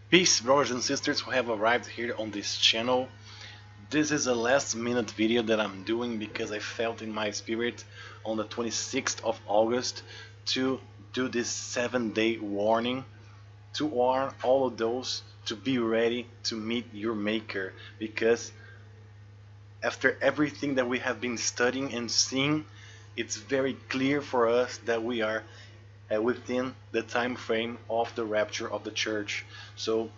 Peace, brothers and sisters who have arrived here on this channel. This is a last minute video that I'm doing because I felt in my spirit on the 26th of August to do this 7-day warning, to warn all of those to be ready to meet your maker, because after everything that we have been studying and seeing, it's very clear for us that we are within the time frame of the rapture of the church. So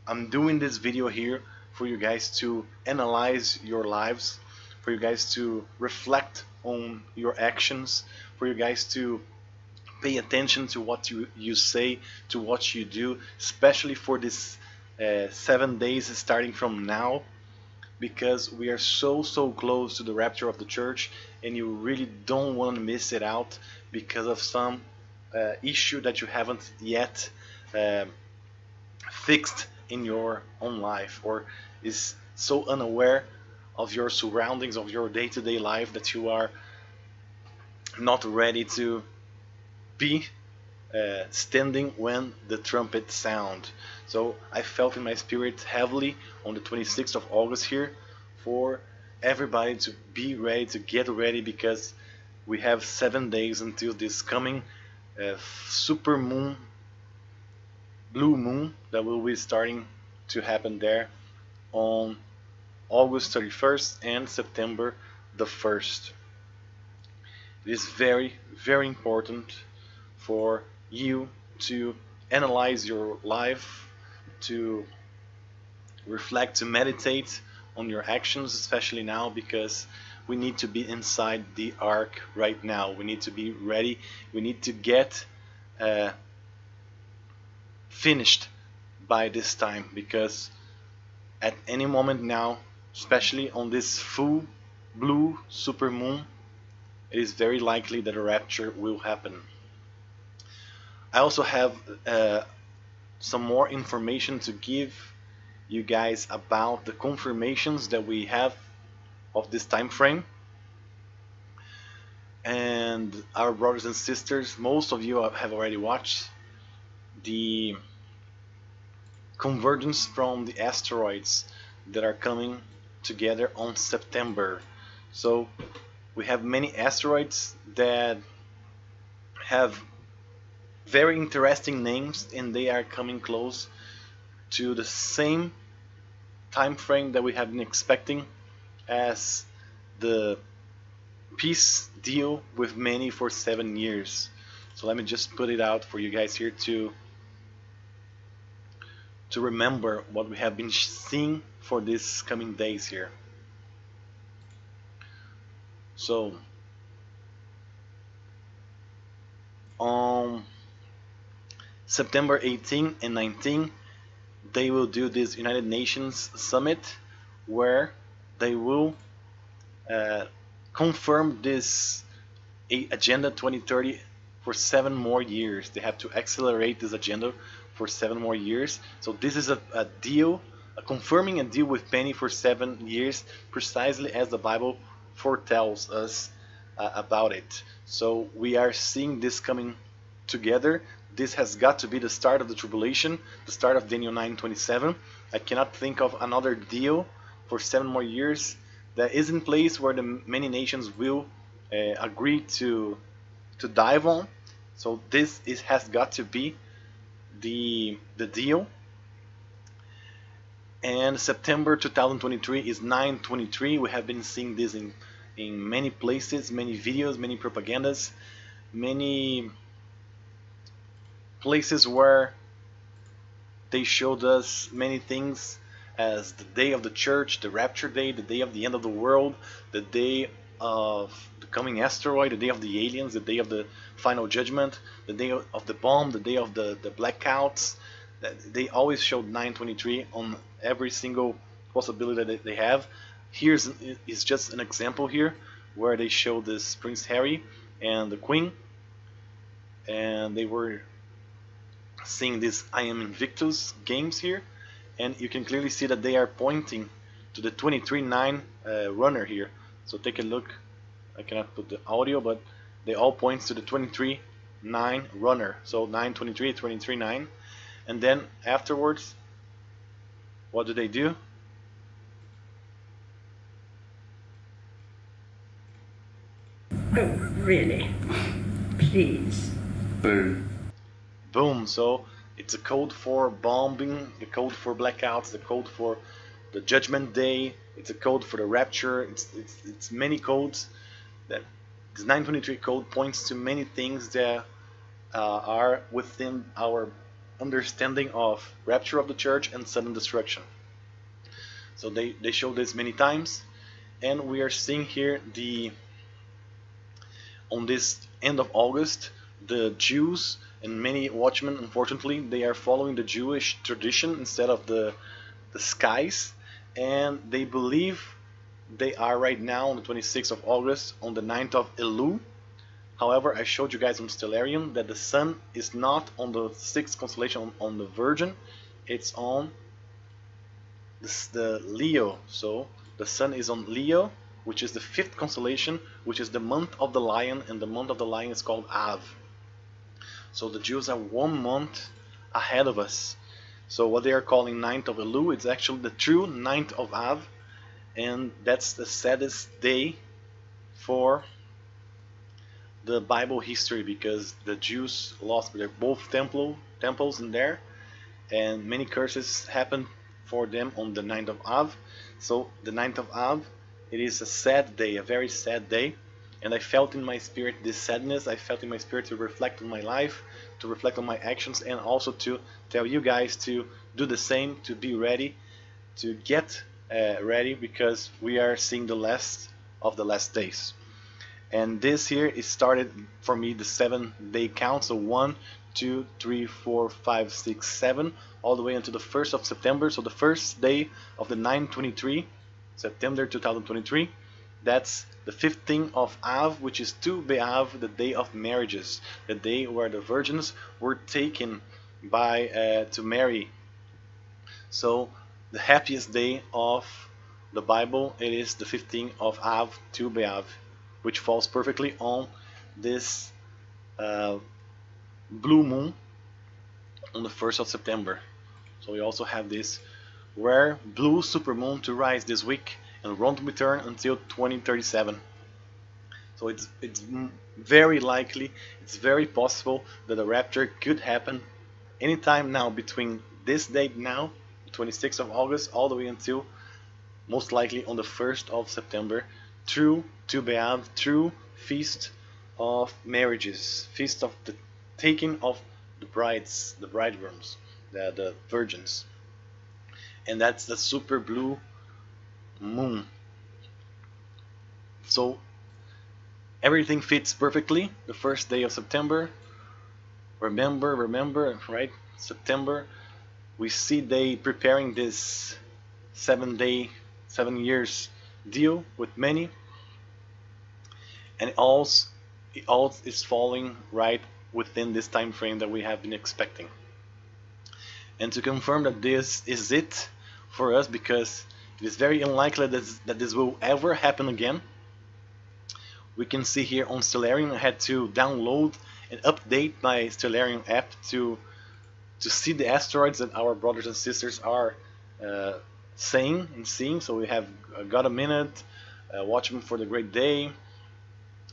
I'm doing this video here for you guys to analyze your lives, for you guys to reflect on your actions, for you guys to pay attention to what you say, to what you do, especially for this 7 days starting from now, because we are so close to the rapture of the church, and you really don't want to miss it out because of some issue that you haven't yet uh, fixed in your own life, or is so unaware of your surroundings, of your day-to-day life, that you are not ready to be standing when the trumpet sound. So I felt in my spirit heavily on the 26th of August here for everybody to be ready, to get ready, because we have 7 days until this coming super moon, blue moon, that will be starting to happen there on August 31st and September the 1st. It is very important for you to analyze your life, to reflect, to meditate on your actions, especially now, because we need to be inside the ark right now. We need to be ready. We need to get finished by this time, because at any moment now, especially on this full blue super moon, it is very likely that a rapture will happen. I also have some more information to give you guys about the confirmations that we have of this time frame. And our brothers and sisters, most of you have already watched the convergence from the asteroids that are coming together on September. So we have many asteroids that have very interesting names, and they are coming close to the same time frame that we have been expecting as the peace deal with many for 7 years. So let me just put it out for you guys here to remember what we have been seeing for these coming days here. So on September 18 and 19, they will do this United Nations summit, where they will confirm this Agenda 2030 for 7 more years. They have to accelerate this agenda for 7 more years. So this is a deal, confirming a deal with many for 7 years, precisely as the Bible foretells us about it. So we are seeing this coming together. This has got to be the start of the tribulation, the start of Daniel 9:27. I cannot think of another deal for 7 more years that is in place where the many nations will agree to dive on. So this has got to be the deal. And September 2023 is 9/23. We have been seeing this in many places, many videos, many propagandas, many places where they showed us many things as the day of the church, the rapture day, the day of the end of the world, the day of the coming asteroid, the day of the aliens, the day of the final judgment, the day of the bomb, the day of the blackouts. They always showed 9/23 on every single possibility that they have. Here's is just an example here where they show this Prince Harry and the Queen, and they were seeing this I Am Invictus games here, and you can clearly see that they are pointing to the 23-9 runner here. So take a look. I cannot put the audio, but they all point to the 23-9 runner. So 9/23, 23-9, and then afterwards What do they do? Oh, really? Please. Boom. Boom. So it's a code for bombing, the code for blackouts, the code for the Judgment Day. It's a code for the Rapture. It's many codes. That this 923 code points to many things that are within our understanding of rapture of the church and sudden destruction. So they show this many times, and we are seeing here on this end of August, the Jews and many watchmen, unfortunately, they are following the Jewish tradition instead of the skies, and they believe they are right now on the 26th of August on the 9th of Elul. However, I showed you guys on Stellarium that the sun is not on the 6th constellation on the Virgin, it's on the Leo. So the sun is on Leo, which is the 5th constellation, which is the month of the lion, and the month of the lion is called Av. So the Jews are 1 month ahead of us. So what they are calling 9th of Elul, it's actually the true 9th of Av, and that's the saddest day for the Bible history, because the Jews lost their both temples in there, and many curses happened for them on the 9th of Av. So the 9th of Av, it is a sad day, a very sad day, and I felt in my spirit this sadness. I felt in my spirit to reflect on my life, to reflect on my actions, and also to tell you guys to do the same, to be ready, to get ready, because we are seeing the last of the last days. And this here is started for me the 7-day count, so 1, 2, 3, 4, 5, 6, 7, all the way until the 1st of September. So the first day of the 923, September 2023, that's the 15th of Av, which is Tu B'Av, the day of marriages, the day where the virgins were taken by to marry. So the happiest day of the Bible, it is the 15th of Av, Tu B'Av, which falls perfectly on this blue moon on the 1st of September. So we also have this rare blue supermoon to rise this week and won't return until 2037. So it's very likely, it's very possible that a rapture could happen anytime now between this date now, the 26th of August, all the way until most likely on the 1st of September, through Tu B'Av, through Feast of Marriages, Feast of the taking of the brides, the bridegrooms, the virgins. And that's the super blue moon. So everything fits perfectly. The first day of September, remember, right? September, we see they preparing this 7 years deal with many, and it all is falling right within this time frame that we have been expecting. And to confirm that this is it for us, because it is very unlikely that this will ever happen again, we can see here on Stellarium, I had to download and update my Stellarium app to see the asteroids that our brothers and sisters are saying and seeing. So we have got a minute, Watchmen for the Great Day.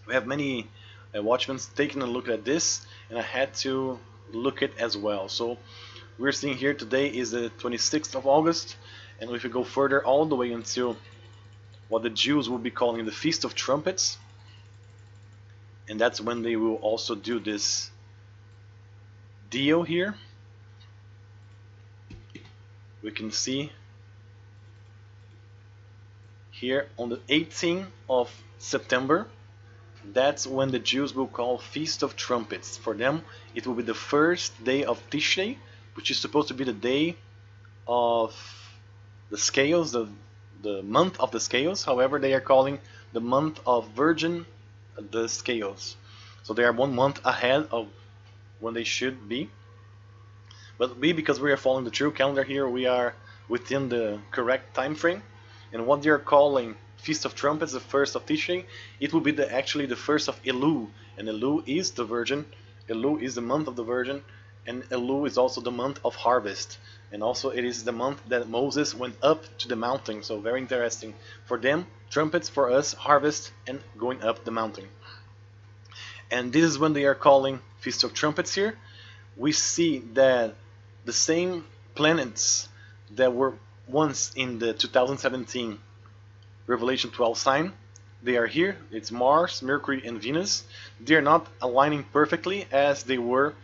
We have many watchmen taking a look at this, and I had to look it as well. So we're seeing here today is the 26th of August, and if we go further all the way until what the Jews will be calling the Feast of Trumpets, and that's when they will also do this deal here. We can see here on the 18th of September, that's when the Jews will call Feast of Trumpets. For them, it will be the first day of Tishrei, which is supposed to be the day of the scales, the month of the scales. However, they are calling the month of Virgin the scales. So they are 1 month ahead of when they should be. But because we are following the true calendar here, we are within the correct time frame. And what they are calling Feast of Trumpets, the first of Tishrei, it will be actually the first of Elul. And Elul is the Virgin. Elul is the month of the Virgin. and Elul is also the month of harvest, and also it is the month that Moses went up to the mountain. So very interesting. For them, trumpets; for us, harvest and going up the mountain. And this is when they are calling Feast of Trumpets here. We see that the same planets that were once in the 2017 Revelation 12 sign, they are here. It's Mars, Mercury, and Venus. They are not aligning perfectly as they were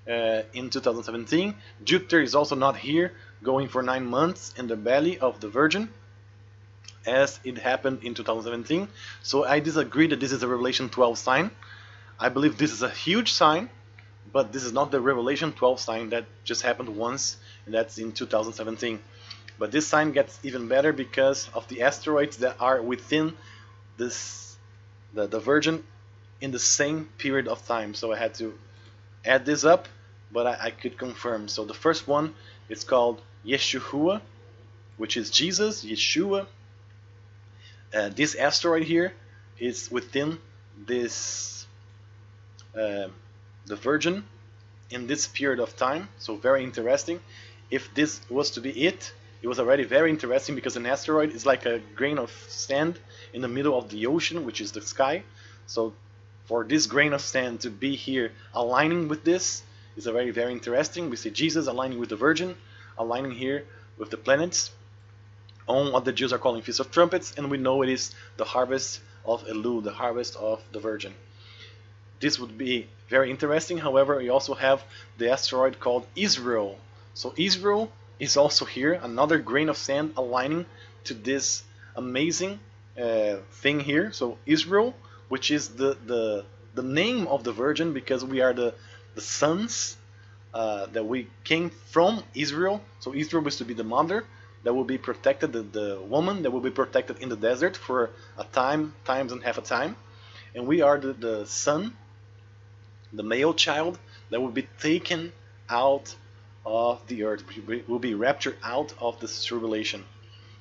in 2017. Jupiter is also not here, going for 9 months in the belly of the Virgin, as it happened in 2017. So I disagree that this is a Revelation 12 sign. I believe this is a huge sign, but this is not the Revelation 12 sign that just happened once, and that's in 2017. But this sign gets even better because of the asteroids that are within this, the Virgin, in the same period of time. So I had to add this up, but I could confirm. So the first one is called Yeshua, which is Jesus, Yeshua. This asteroid here is within this, the Virgin, in this period of time. So very interesting. If this was to be it was already very interesting, because an asteroid is like a grain of sand in the middle of the ocean, which is the sky. So for this grain of sand to be here aligning with this is a very interesting. We see Jesus aligning with the Virgin, aligning here with the planets on what the Jews are calling Feast of Trumpets, and we know it is the harvest of Elul, the harvest of the Virgin. This would be very interesting. However, we also have the asteroid called Israel. So Israel is also here, another grain of sand aligning to this amazing thing here. So Israel, which is the name of the Virgin, because we are the sons that we came from Israel. So Israel was to be the mother that will be protected, the woman that will be protected in the desert for a times and half a time. And we are the son, the male child, that will be taken out of the earth, will be raptured out of this tribulation.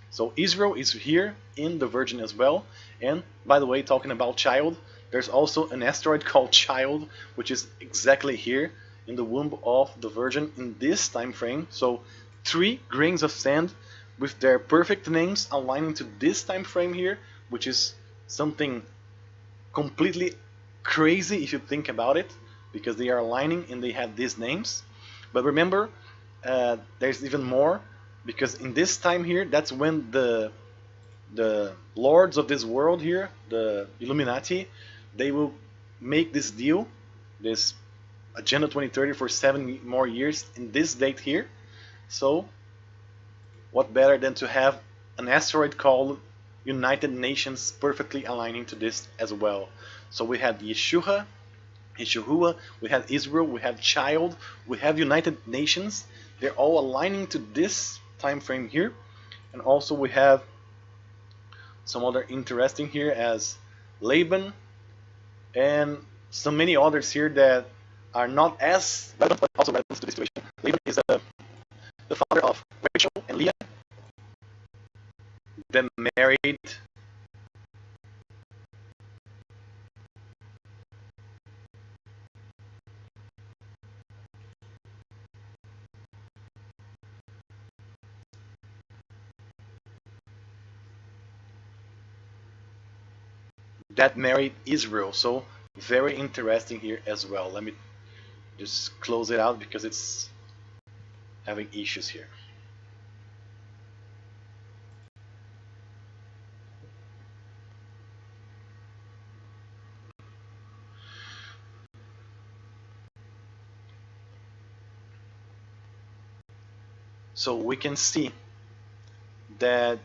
So Israel is here in the Virgin as well. And by the way, talking about child, there's also an asteroid called Child, which is exactly here in the womb of the Virgin in this time frame. So 3 grains of sand with their perfect names aligning to this time frame here, which is something completely crazy if you think about it, because they are aligning and they have these names. But remember, there's even more, because in this time here, that's when the lords of this world here, the Illuminati, they will make this deal, this Agenda 2030 for 7 more years in this date here. So what better than to have an asteroid called United Nations perfectly aligning to this as well. So we had Yeshua, we have Israel, we have Child, we have United Nations. They're all aligning to this time frame here. And also we have some other interesting here as Laban, and so many others here that are not as relevant, but also relevant to the situation. Laban is the father of Rachel and Leah, that married Israel. So very interesting here as well. Let me just close it out because it's having issues here. So we can see that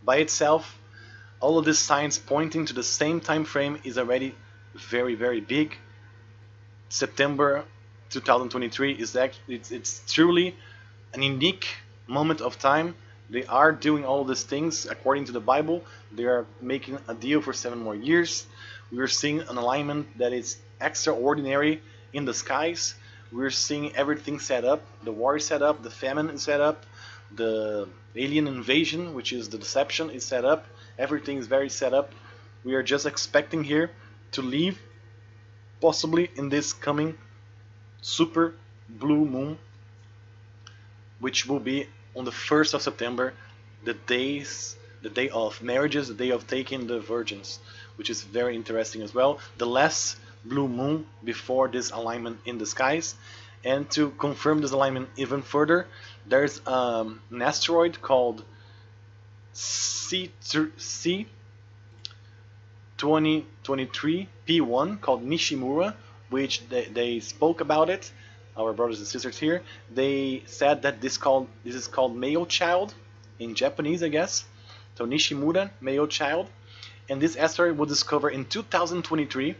by itself, all of these signs pointing to the same time frame is already very big. September 2023 is actually, it's truly an unique moment of time. They are doing all these things according to the Bible. They are making a deal for 7 more years. We are seeing an alignment that is extraordinary in the skies. we're seeing everything set up. The war is set up, the famine is set up, the alien invasion, which is the deception, is set up. Everything is very set up. We are just expecting here to leave, possibly in this coming super blue moon, which will be on the 1st of September, the day of marriages, the day of taking the virgins, which is very interesting as well. The last blue moon before this alignment in the skies. And to confirm this alignment even further, there's an asteroid called C2023 P1 called Nishimura, which they spoke about it. Our brothers and sisters here, they said that this is called male child in Japanese, I guess. So Nishimura, male child, and this asteroid was discovered in 2023.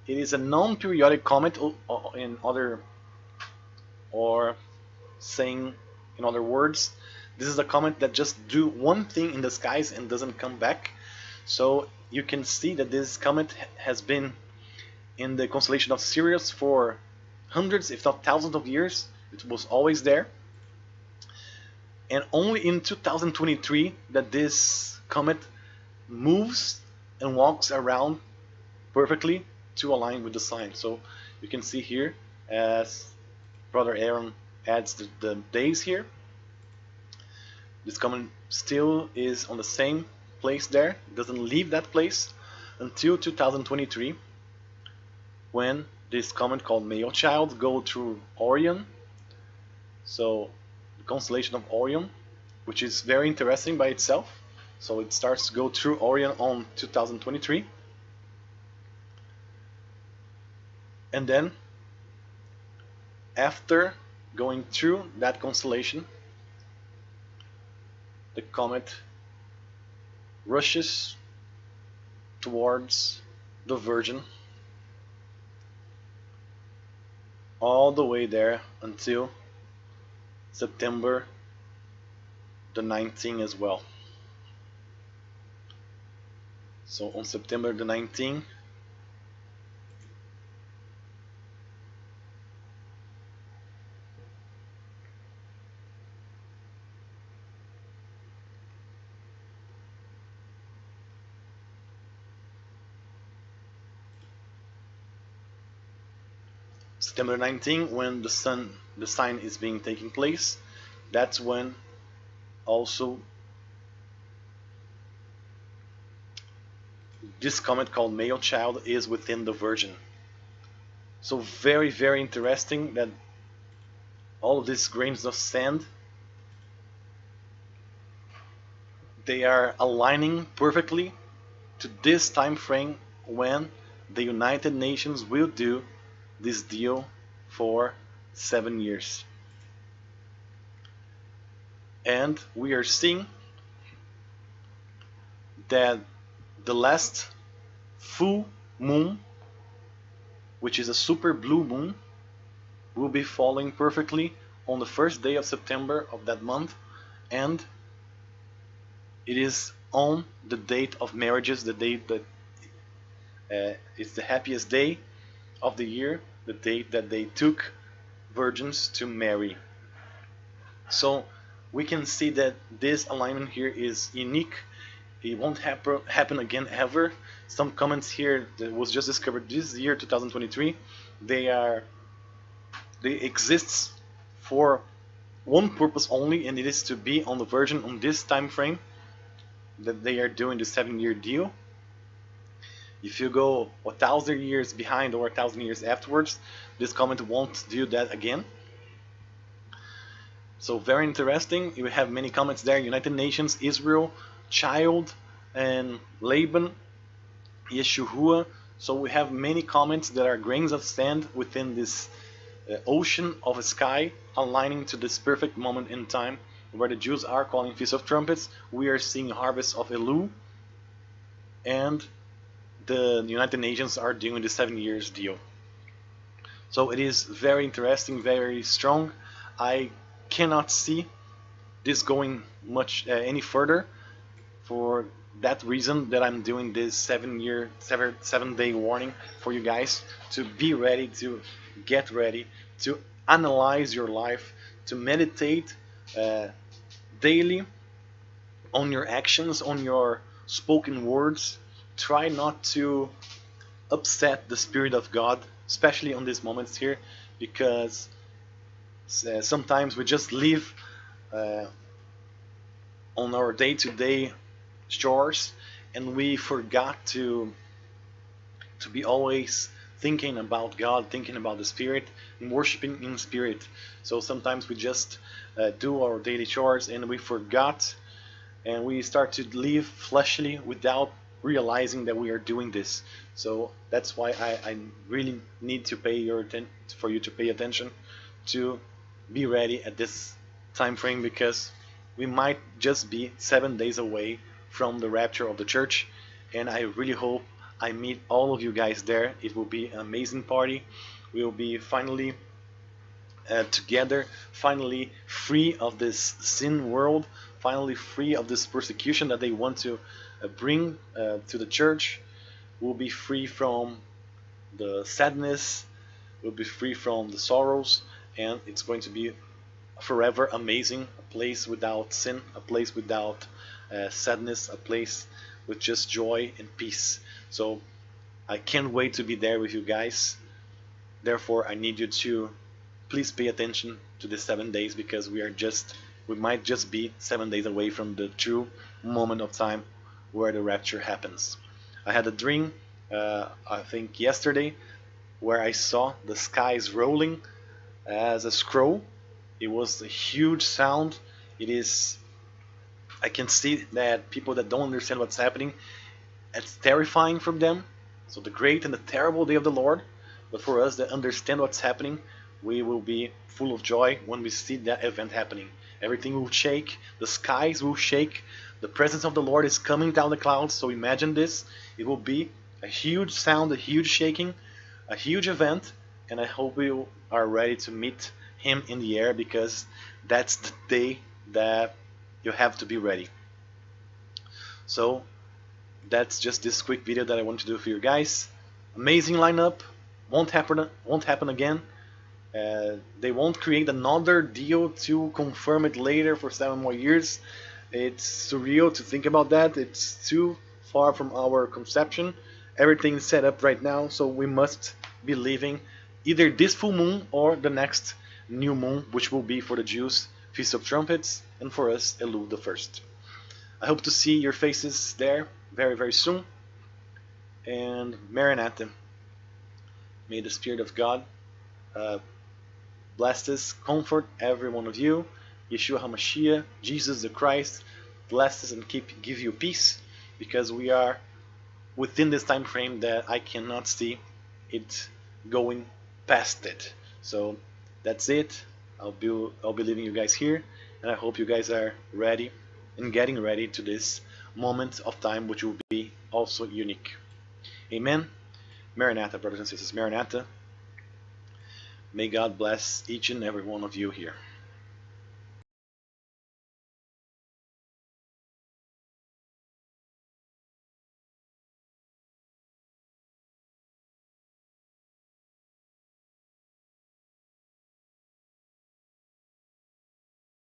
It is a non-periodic comet, saying in other words, this is a comet that just do one thing in the skies and doesn't come back. So you can see that this comet has been in the constellation of Sirius for hundreds, if not thousands of years. It was always there. And only in 2023 that this comet moves and walks around perfectly to align with the sign. So you can see here, as Brother Aaron adds the days here, this comet still is on the same place there. It doesn't leave that place until 2023, when this comet called Male Child go through Orion. So the constellation of Orion, which is very interesting by itself. So it starts to go through Orion on 2023. And then after going through that constellation, the comet rushes towards the Virgin all the way there until September the 19th as well. So on September the 19th, September 19, when the sign is being taking place, that's when also this comet called Male Child is within the Virgin. So very, very interesting that all of these grains of sand, they are aligning perfectly to this time frame when the United Nations will do this deal for 7 years. And we are seeing that the last full moon, which is a super blue moon, will be falling perfectly on the first day of September of that month, and it is on the date of marriages, the date that it's the happiest day of the year, the date that they took virgins to marry. So we can see that this alignment here is unique. It won't happen again ever. Some comments here that was just discovered this year, 2023, they exist for one purpose only, and it is to be on the Virgin on this time frame that they are doing the 7-year deal. If you go 1,000 years behind or 1,000 years afterwards, this comet won't do that again. So very interesting. You have many comments there: United Nations, Israel, Child, and Laban, Yeshua. So we have many comments that are grains of sand within this ocean of a sky, aligning to this perfect moment in time where the Jews are calling Feast of Trumpets. We are seeing harvest of Elul, and the United Nations are doing the 7 years deal. So it is very interesting, very strong. I cannot see this going much any further. For that reason that I'm doing this 7-day warning for you guys to be ready, to get ready to analyze your life, to meditate daily on your actions, on your spoken words. Try not to upset the Spirit of God, especially on these moments here, because sometimes we just live on our day-to-day chores, and we forgot to be always thinking about God, thinking about the Spirit, and worshiping in spirit. So sometimes we just do our daily chores and we forgot, and we start to live fleshly without realizing that we are doing this. So that's why I really need to for you to pay attention, to be ready at this time frame, because we might just be 7 days away from the rapture of the church, and I really hope I meet all of you guys there. It will be an amazing party. We will be finally together, finally free of this sin world, finally free of this persecution that they want to bring to the church. We'll be free from the sadness, we'll be free from the sorrows, and it's going to be forever amazing. A place without sin, a place without sadness, a place with just joy and peace. So I can't wait to be there with you guys. Therefore, I need you to please pay attention to the 7 days, because we might just be 7 days away from the true moment of time where the rapture happens. I had a dream, I think yesterday, where I saw the skies rolling as a scroll. It was a huge sound. I can see that people that don't understand what's happening, it's terrifying for them. So the great and the terrible day of the Lord. But for us that understand what's happening, we will be full of joy when we see that event happening. Everything will shake, the skies will shake, the presence of the Lord is coming down the clouds. So imagine this. It will be a huge sound, a huge shaking, a huge event, and I hope you are ready to meet Him in the air, because that's the day that you have to be ready. So that's just this quick video that I want to do for you guys. Amazing lineup. Won't happen again. They won't create another deal to confirm it later for 7 more years. It's surreal to think about that. It's too far from our conception. Everything is set up right now, so we must be living either this full moon or the next new moon, which will be for the Jews Feast of Trumpets, and for us Elul the 1st. I hope to see your faces there very, very soon. And Maranatha. May the Spirit of God bless us, comfort every one of you. Yeshua HaMashiach, Jesus the Christ, bless us and give you peace, because we are within this time frame that I cannot see it going past it. So that's it. I'll be leaving you guys here, and I hope you guys are ready and getting ready to this moment of time, which will be also unique. Amen. Maranatha, brothers and sisters. Maranatha. May God bless each and every one of you here.